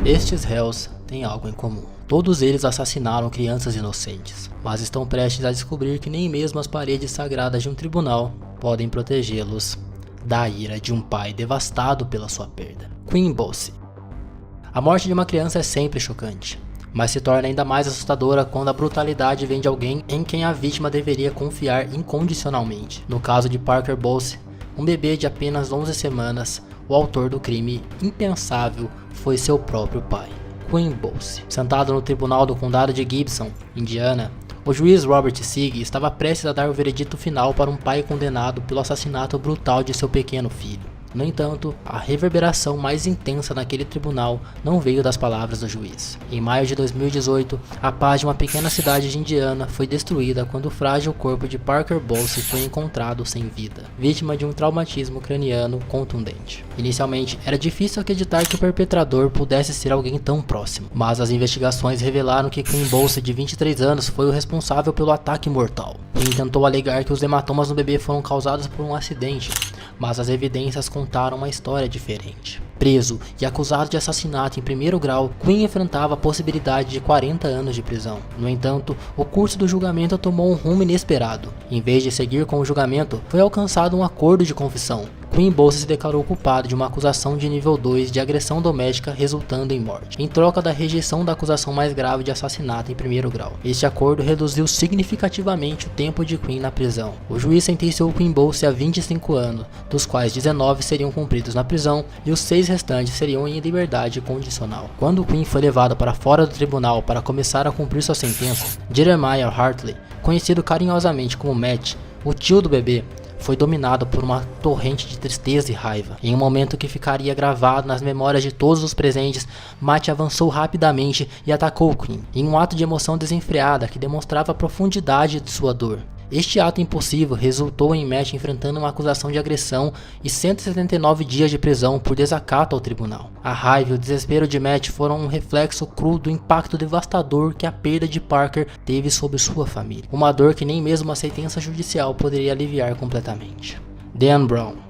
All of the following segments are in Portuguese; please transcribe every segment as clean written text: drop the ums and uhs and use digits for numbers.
Estes réus têm algo em comum. Todos eles assassinaram crianças inocentes, mas estão prestes a descobrir que nem mesmo as paredes sagradas de um tribunal podem protegê-los da ira de um pai devastado pela sua perda. Queen Bosse. A morte de uma criança é sempre chocante, mas se torna ainda mais assustadora quando a brutalidade vem de alguém em quem a vítima deveria confiar incondicionalmente. No caso de Parker Bosse, um bebê de apenas 11 semanas, o autor do crime impensável foi seu próprio pai, Queen Bosse. Sentado no tribunal do condado de Gibson, Indiana, o juiz Robert Sigg estava prestes a dar o veredito final para um pai condenado pelo assassinato brutal de seu pequeno filho. No entanto, a reverberação mais intensa naquele tribunal não veio das palavras do juiz. Em maio de 2018, a paz de uma pequena cidade de Indiana foi destruída quando o frágil corpo de Parker Bosse foi encontrado sem vida, vítima de um traumatismo craniano contundente. Inicialmente, era difícil acreditar que o perpetrador pudesse ser alguém tão próximo, mas as investigações revelaram que Queen Bosse, de 23 anos, foi o responsável pelo ataque mortal. Ele tentou alegar que os hematomas no bebê foram causados por um acidente, mas as evidências contaram uma história diferente. Preso e acusado de assassinato em primeiro grau, Queen enfrentava a possibilidade de 40 anos de prisão. No entanto, o curso do julgamento tomou um rumo inesperado. Em vez de seguir com o julgamento, foi alcançado um acordo de confissão. Queen Bosse se declarou culpado de uma acusação de nível 2 de agressão doméstica resultando em morte, em troca da rejeição da acusação mais grave de assassinato em primeiro grau. Este acordo reduziu significativamente o tempo de Queen na prisão. O juiz sentenciou Queen Bosse a 25 anos, dos quais 19 seriam cumpridos na prisão e os 6 restantes seriam em liberdade condicional. Quando Queen foi levado para fora do tribunal para começar a cumprir sua sentença, Jeremiah Hartley, conhecido carinhosamente como Matt, o tio do bebê, foi dominado por uma torrente de tristeza e raiva. Em um momento que ficaria gravado nas memórias de todos os presentes, Matt avançou rapidamente e atacou Queen, em um ato de emoção desenfreada que demonstrava a profundidade de sua dor. Este ato impulsivo resultou em Matt enfrentando uma acusação de agressão e 179 dias de prisão por desacato ao tribunal. A raiva e o desespero de Matt foram um reflexo cru do impacto devastador que a perda de Parker teve sobre sua família. Uma dor que nem mesmo uma sentença judicial poderia aliviar completamente. Dan Brown.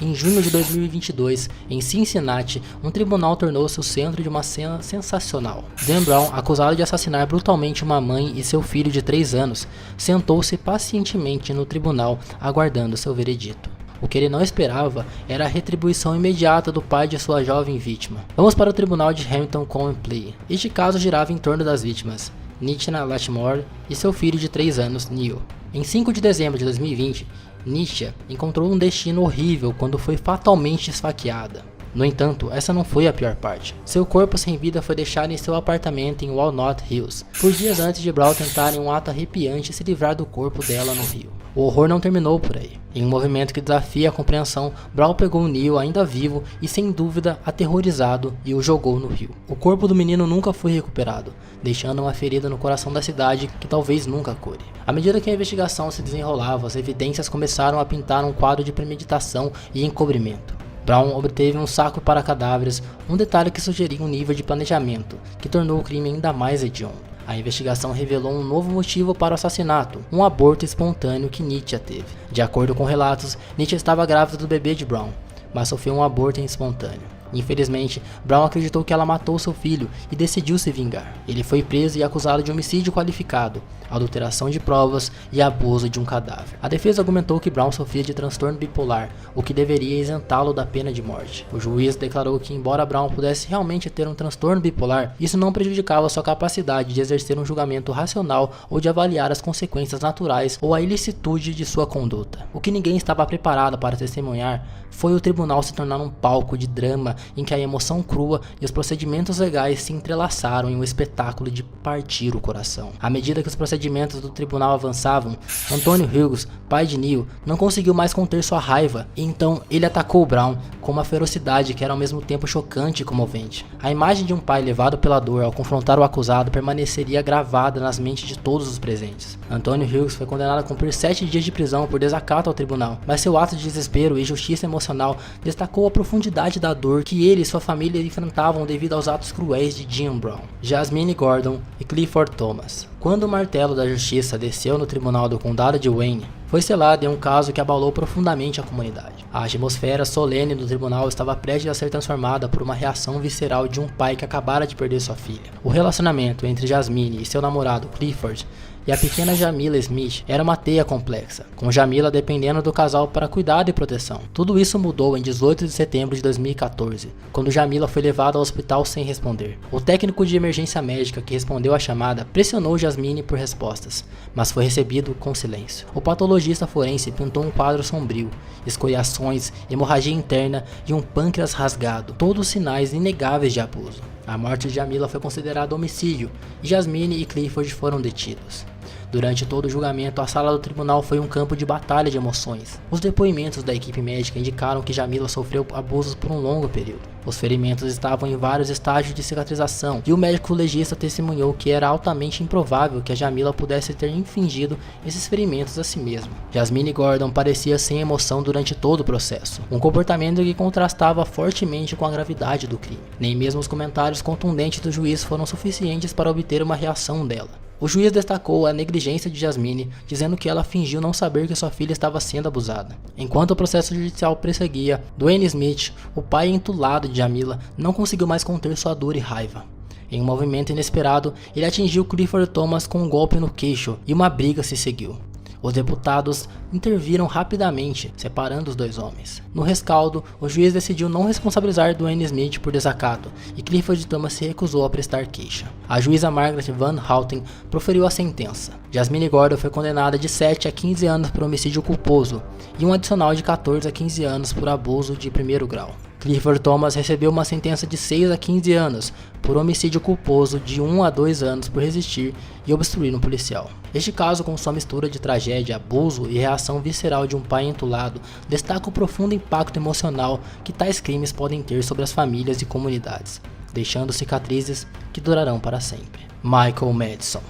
Em junho de 2022, em Cincinnati, um tribunal tornou-se o centro de uma cena sensacional. Dan Brown, acusado de assassinar brutalmente uma mãe e seu filho de 3 anos, sentou-se pacientemente no tribunal, aguardando seu veredito. O que ele não esperava era a retribuição imediata do pai de sua jovem vítima. Vamos para o tribunal de Hamilton Common Pleas. Este caso girava em torno das vítimas, Nitya Lashmore e seu filho de 3 anos, Neil. Em 5 de dezembro de 2020, Nitya encontrou um destino horrível quando foi fatalmente esfaqueada. No entanto, essa não foi a pior parte. Seu corpo sem vida foi deixado em seu apartamento em Walnut Hills, por dias antes de Brown tentar em um ato arrepiante se livrar do corpo dela no rio. O horror não terminou por aí. Em um movimento que desafia a compreensão, Brown pegou Neil ainda vivo e sem dúvida aterrorizado e o jogou no rio. O corpo do menino nunca foi recuperado, deixando uma ferida no coração da cidade que talvez nunca cure. À medida que a investigação se desenrolava, as evidências começaram a pintar um quadro de premeditação e encobrimento. Brown obteve um saco para cadáveres, um detalhe que sugeria um nível de planejamento, que tornou o crime ainda mais hediondo. A investigação revelou um novo motivo para o assassinato, um aborto espontâneo que Nitya teve. De acordo com relatos, Nitya estava grávida do bebê de Brown, mas sofreu um aborto espontâneo. Infelizmente, Brown acreditou que ela matou seu filho e decidiu se vingar. Ele foi preso e acusado de homicídio qualificado, adulteração de provas e abuso de um cadáver. A defesa argumentou que Brown sofria de transtorno bipolar, o que deveria isentá-lo da pena de morte. O juiz declarou que, embora Brown pudesse realmente ter um transtorno bipolar, isso não prejudicava sua capacidade de exercer um julgamento racional ou de avaliar as consequências naturais ou a ilicitude de sua conduta. O que ninguém estava preparado para testemunhar foi o tribunal se tornar um palco de drama em que a emoção crua e os procedimentos legais se entrelaçaram em um espetáculo de partir o coração. À medida que os procedimentos do tribunal avançavam, Anthony Hughes, pai de Neil, não conseguiu mais conter sua raiva e então ele atacou Brown com uma ferocidade que era ao mesmo tempo chocante e comovente. A imagem de um pai levado pela dor ao confrontar o acusado permaneceria gravada nas mentes de todos os presentes. Anthony Hughes foi condenado a cumprir 7 dias de prisão por desacato ao tribunal, mas seu ato de desespero e justiça emocional destacou a profundidade da dor que ele e sua família enfrentavam devido aos atos cruéis de Jim Brown, Jasmine Gordon e Clifford Thomas. Quando o martelo da justiça desceu no tribunal do condado de Wayne, foi selado em um caso que abalou profundamente a comunidade. A atmosfera solene do tribunal estava prestes a ser transformada por uma reação visceral de um pai que acabara de perder sua filha. O relacionamento entre Jasmine e seu namorado Clifford e a pequena Jamila Smith era uma teia complexa, com Jamila dependendo do casal para cuidado e proteção. Tudo isso mudou em 18 de setembro de 2014, quando Jamila foi levada ao hospital sem responder. O técnico de emergência médica que respondeu à chamada pressionou Jasmine por respostas, mas foi recebido com silêncio. O patologista forense pintou um quadro sombrio, escoriações, hemorragia interna e um pâncreas rasgado, todos sinais inegáveis de abuso. A morte de Jamila foi considerada homicídio e Jasmine e Clifford foram detidos. Durante todo o julgamento, a sala do tribunal foi um campo de batalha de emoções. Os depoimentos da equipe médica indicaram que Jamila sofreu abusos por um longo período. Os ferimentos estavam em vários estágios de cicatrização e o médico legista testemunhou que era altamente improvável que a Jamila pudesse ter infligido esses ferimentos a si mesma. Jasmine Gordon parecia sem emoção durante todo o processo, um comportamento que contrastava fortemente com a gravidade do crime. Nem mesmo os comentários contundentes do juiz foram suficientes para obter uma reação dela. O juiz destacou a negligência de Jasmine, dizendo que ela fingiu não saber que sua filha estava sendo abusada. Enquanto o processo judicial prosseguia, Dwayne Smith, o pai entulado de Jamila, não conseguiu mais conter sua dor e raiva. Em um movimento inesperado, ele atingiu Clifford Thomas com um golpe no queixo e uma briga se seguiu. Os deputados interviram rapidamente, separando os dois homens. No rescaldo, o juiz decidiu não responsabilizar Dwayne Smith por desacato e Clifford Thomas se recusou a prestar queixa. A juíza Margaret Van Houten proferiu a sentença. Jasmine Gordon foi condenada de 7 a 15 anos por homicídio culposo e um adicional de 14 a 15 anos por abuso de primeiro grau. Clifford Thomas recebeu uma sentença de 6 a 15 anos por homicídio culposo, de 1 a 2 anos por resistir e obstruir um policial. Este caso, com sua mistura de tragédia, abuso e reação visceral de um pai entulado, destaca o profundo impacto emocional que tais crimes podem ter sobre as famílias e comunidades, deixando cicatrizes que durarão para sempre. Michael Madison.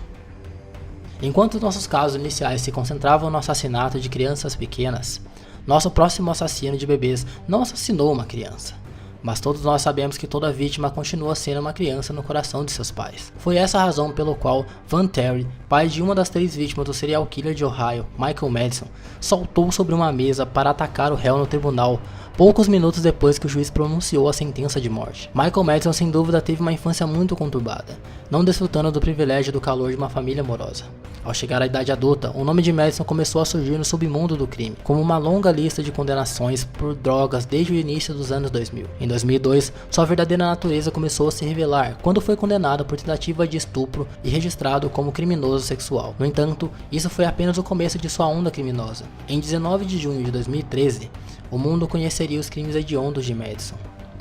Enquanto nossos casos iniciais se concentravam no assassinato de crianças pequenas, nosso próximo assassino de bebês não assassinou uma criança, mas todos nós sabemos que toda vítima continua sendo uma criança no coração de seus pais. Foi essa a razão pelo qual Van Terry, pai de uma das 3 vítimas do serial killer de Ohio, Michael Madison, saltou sobre uma mesa para atacar o réu no tribunal, poucos minutos depois que o juiz pronunciou a sentença de morte. Michael Madison sem dúvida teve uma infância muito conturbada, não desfrutando do privilégio do calor de uma família amorosa. Ao chegar à idade adulta, o nome de Madison começou a surgir no submundo do crime, como uma longa lista de condenações por drogas desde o início dos anos 2000. Em 2002, sua verdadeira natureza começou a se revelar quando foi condenado por tentativa de estupro e registrado como criminoso sexual. No entanto, isso foi apenas o começo de sua onda criminosa. Em 19 de junho de 2013, o mundo conheceria os crimes hediondos de Madison.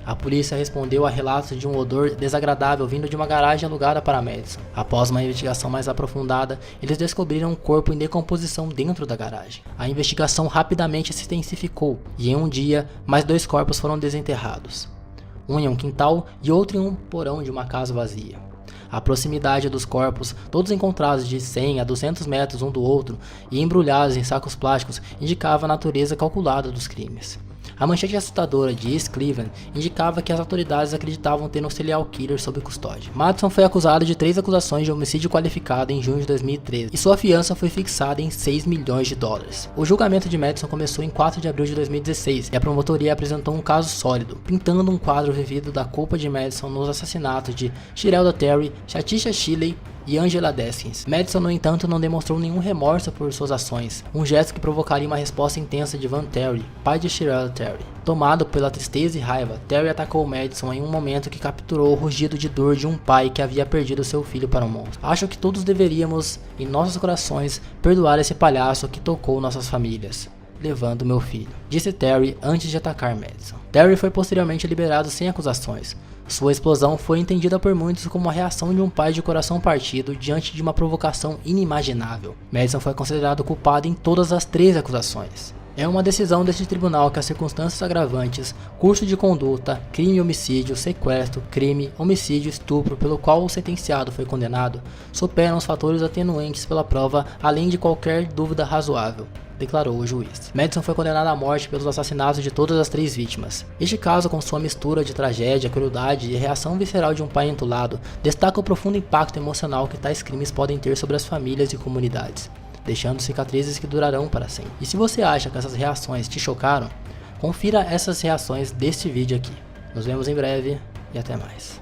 A polícia respondeu a relatos de um odor desagradável vindo de uma garagem alugada para Madison. Após uma investigação mais aprofundada, eles descobriram um corpo em decomposição dentro da garagem. A investigação rapidamente se intensificou e em um dia, mais 2 corpos foram desenterrados. Um em um quintal e outro em um porão de uma casa vazia. A proximidade dos corpos, todos encontrados de 100 a 200 metros um do outro e embrulhados em sacos plásticos, indicava a natureza calculada dos crimes. A manchete assustadora de East Cleveland indicava que as autoridades acreditavam ter um serial killer sob custódia. Madison foi acusado de 3 acusações de homicídio qualificado em junho de 2013 e sua fiança foi fixada em $6 milhões. O julgamento de Madison começou em 4 de abril de 2016 e a promotoria apresentou um caso sólido, pintando um quadro vivido da culpa de Madison nos assassinatos de Shirelda Terry, Shatisha Shilley e Angela Deskins. Madison, no entanto, não demonstrou nenhum remorso por suas ações, um gesto que provocaria uma resposta intensa de Van Terry, pai de Shirelda Terry. Tomado pela tristeza e raiva, Terry atacou Madison em um momento que capturou o rugido de dor de um pai que havia perdido seu filho para um monstro. Acho que todos deveríamos, em nossos corações, perdoar esse palhaço que tocou nossas famílias, levando meu filho, disse Terry antes de atacar Madison. Terry foi posteriormente liberado sem acusações. Sua explosão foi entendida por muitos como a reação de um pai de coração partido diante de uma provocação inimaginável. Madison foi considerado culpado em todas as 3 acusações. É uma decisão deste tribunal que as circunstâncias agravantes, curso de conduta, crime, homicídio, sequestro, crime, homicídio, estupro pelo qual o sentenciado foi condenado, superam os fatores atenuantes pela prova além de qualquer dúvida razoável. declarou o juiz. Madison foi condenado à morte pelos assassinatos de todas as 3 vítimas. Este caso, com sua mistura de tragédia, crueldade e reação visceral de um pai entulado, destaca o profundo impacto emocional que tais crimes podem ter sobre as famílias e comunidades, deixando cicatrizes que durarão para sempre. E se você acha que essas reações te chocaram, confira essas reações deste vídeo aqui. Nos vemos em breve e até mais.